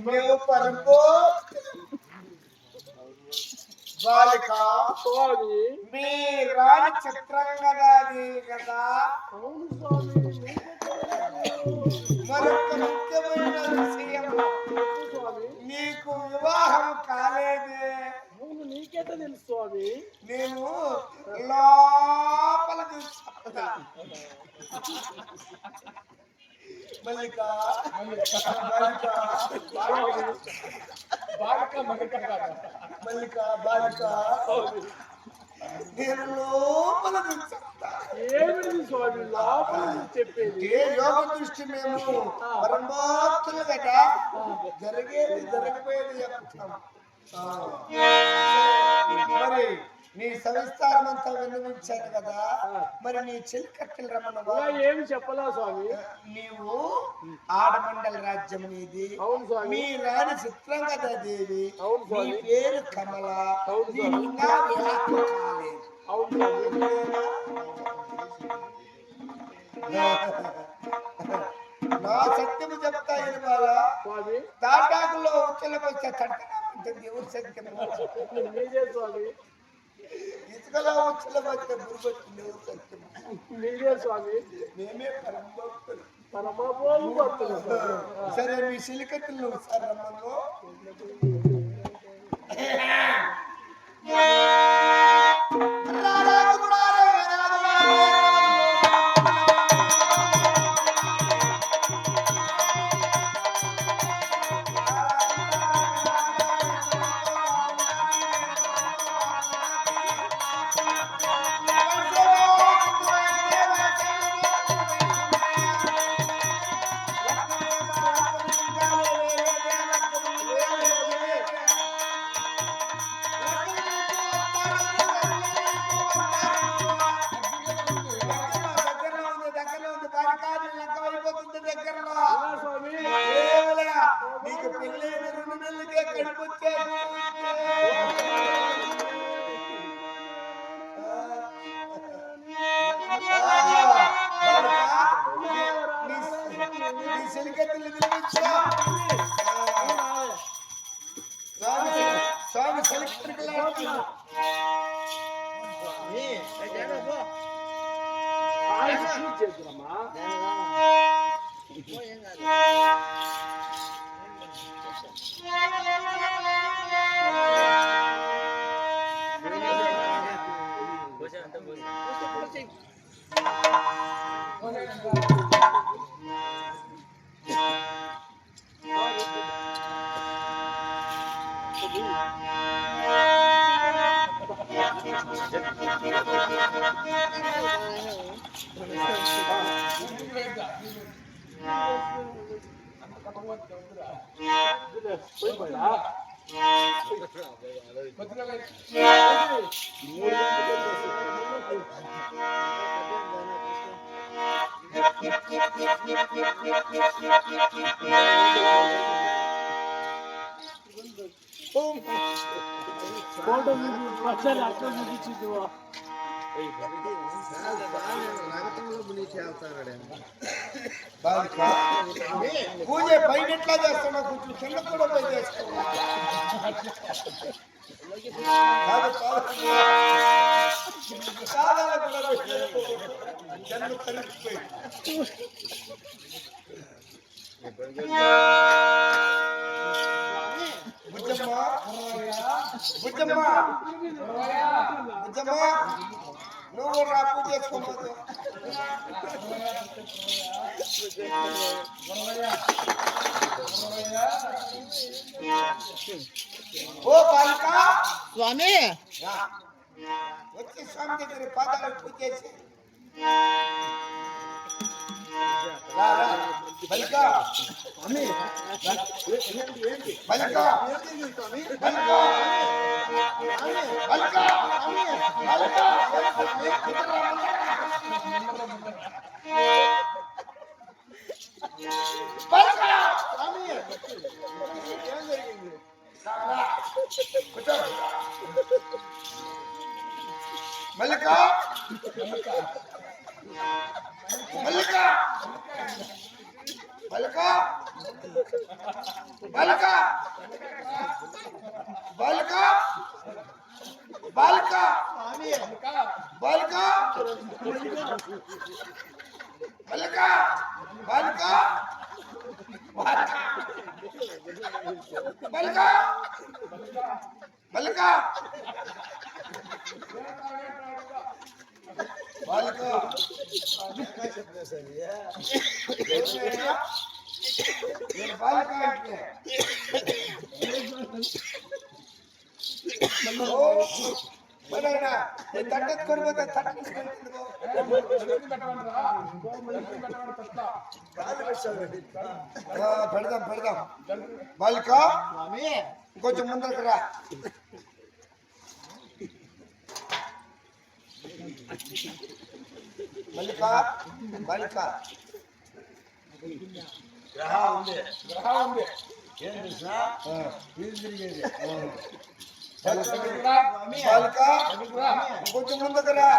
మేము పరంపో బాలిక స్వామి మీ రాణి చిత్రంగదాది కదా. అవును స్వామి. మరొక ముఖ్యమైన విషయం, నీకు వివాహం కాలేదే. అవును, నీకెట తెలుసు స్వామి? నేను లోపల చూస్తా. మల్లిక బాలిక మల్లిక బాలిక నేను లోపల చూస్తా. ఏమిటి స్వామి లోపల చెప్పేది? ఏ యోగ దృష్టి మేము పరమాత్మలు కదా, జరిగేది జరగబోయేది చెప్తాం. మరి నీ సవిస్తారం అంతా విన్నవించాను కదా, మరి నీ చెలికట్టెలు రమ్మన్నవా? ఏమి చెప్పలా స్వామి? నీవు ఆడమండల రాజ్యం నీది. అవును స్వామి. మీ రాణి చిత్రంగదా దేవి. అవును నీ స్వామి. పేరు కమల. అవును స్వామి. ఇంకా వివాహం కాలేదు. అవును స్వామి. నా సత్యము చెప్తా ఇవాళ స్వామి. తాటాకులో ఉచ్చలకు వచ్చే తట్టగా ఉంటుంది ఎవరు సత్యం? మీరే స్వామి. ఇసుకలో ఉచ్చలకు వచ్చే గురుకొచ్చింది ఎవరు సత్యం? మీరే స్వామి. మేమే పరమభక్తులు. పరమభక్తులు. సరే మీ సిలికట్టులు నువ్వు సార్ రమ్మను. నీకు పెళ్ళి 2 నెలలకే కడుపొచ్చే నీ సెలికత్తులు వినిపించా. స్వామి సెలికత్తులు పూజ పైన ఎట్లా చేస్తున్నా కొంచెం కింద కూడా పై చేస్తున్నా. బుజ్జమ్మ బుజ్జమ్మ బుజ్జమ్మ నువ్వు నా పూజ చేసుకోమదు. ఓ బాలిక స్వామి వచ్చి స్వామి దగ్గర పాదాలకు పూజ చేసి బాలిక బాలిక మల్లిక మల్లిక మల్లిక బాలిక బాలిక బాలిక బాలిక బాలిక బాలిక బాలిక బాలిక బాలిక నేను బాలిక అంటే మనైనా తట్టెత్తుకొని పోతే తట్టెత్తుకొని పెడదాం పెడదాం బాలిక ఇంకొంచెం ముందరకు రా బాలిక బాలిక గ్రహం ఉంది ఏం తెలుసా వీధి తిరిగేది బాలిక కొంచెం ముందుకు రా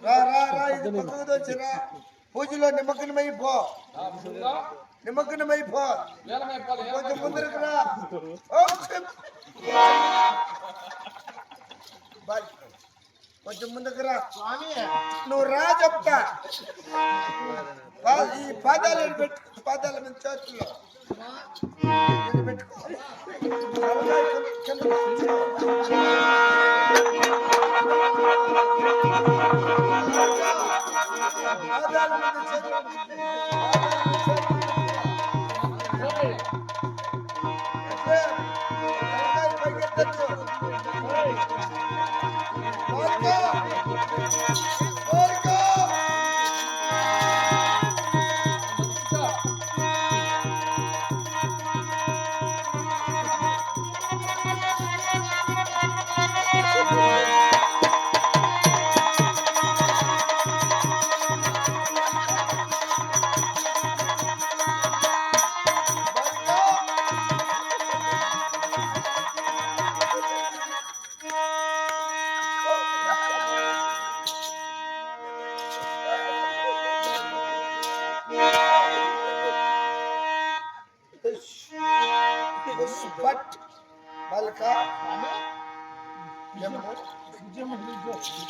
రా రా రా ఇది పక్కకు వచ్చిరా పూజలో నిమగ్నమైపో నిమగ్నమైపో కొంచెం ముందరకు రా కొంచెం ముందుకు రా నువ్వు రా చెప్తా ఈ పాదాలను పెట్టు పాదాల మీద చేతుల్లో పెట్టుకో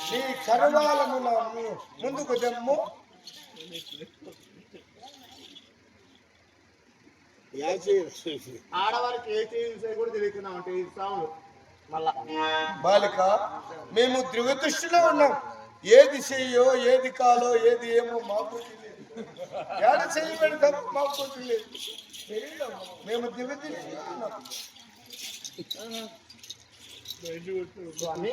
నీ కరువాలమున ముందుకు జమ్ము ఆడవారికి ఏ చేసి కూడా తెలియకున్నాం అంటే ఇది సాములు మళ్ళా బాలిక మేము దృష్టిలో ఉన్నాం ఏది చెయ్యో ఏది కాలో ఏది ఏమో మాకు తెలియదు ఏడ చెయ్యమని తప్ప మాకు తెలియదు మేము దృష్టిలో ఉన్నాం స్వామి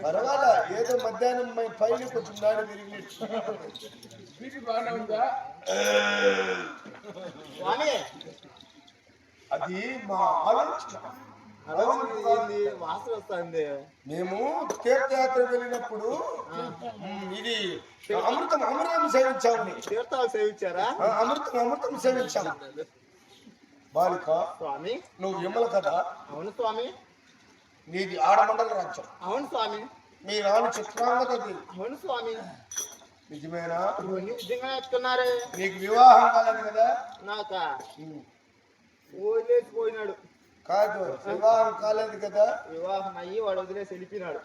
పర్వాలా ఏదో మధ్యాహ్నం పైన కొంచెం నాడు తిరిగి బాగానే ఉందా స్వామి అది మా ఆలోచన వాసన వస్తుంది మేము తీర్థయాత్ర వెళ్ళినప్పుడు ఇది అమృతం సేవించామని తీర్థాలు సేవించారా అమృతం సేవించాము బాలిక స్వామి నువ్వు విమల కదా అవును స్వామి నీది ఆడమండల రాజ్యం అవును స్వామి మీ రాణి చిత్రాంగది అవును స్వామి నిజమేనా నిజంగా చెప్తున్నారే నీకు వివాహం కాలేదు కదా నాక వదిలేసిపోయినాడు కాదు వివాహం కాలేదు కదా వివాహం అయ్యి వాడు వదిలేసి వెళ్ళిపోయినాడు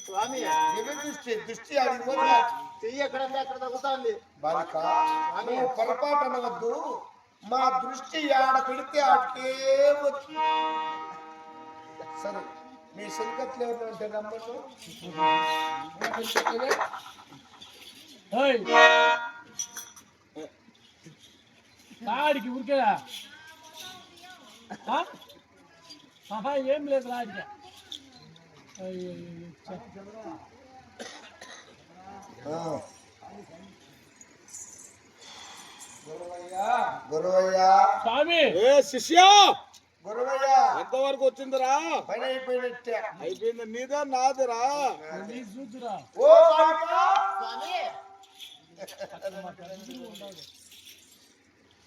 స్వామి దృష్టి అడిగి చెయ్యి ఎక్కడంటే అక్కడ తగ్గుతుంది బాలిక నువ్వు పొరపాటు అనవద్దు మా దృష్టి ఆడ పెడితే ఆటకే సరే మీ సరికట్లు ఎవరు అంటే నమ్మను ఆడికి ఊరికేదా ఏం లేదు రాడికి గురువయ్య స్వామి శిష్య గురువయ్య ఎంతవరకు వచ్చిందిరా పని అయిపోయినట్టే అయిపోయింది నీదా నాదిరా నీ చూతురా ఓ బాలిక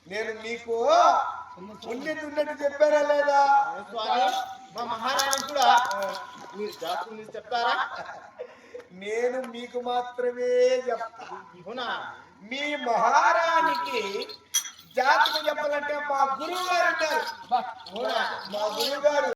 నేను నీకు ఉన్నట్టు ఉన్నట్టు చెప్పారా లేదా? స్వామి మా మహారాణి కూడా మీరు జాతకం మీరు చెప్తారా? నేను మీకు మాత్రమే చెప్తా. అవునా? మీ మహారాణికి జాతకం చెప్పాలంటే మా గురువు గారు ఉంటారు. అవునా? మా గురువు గారు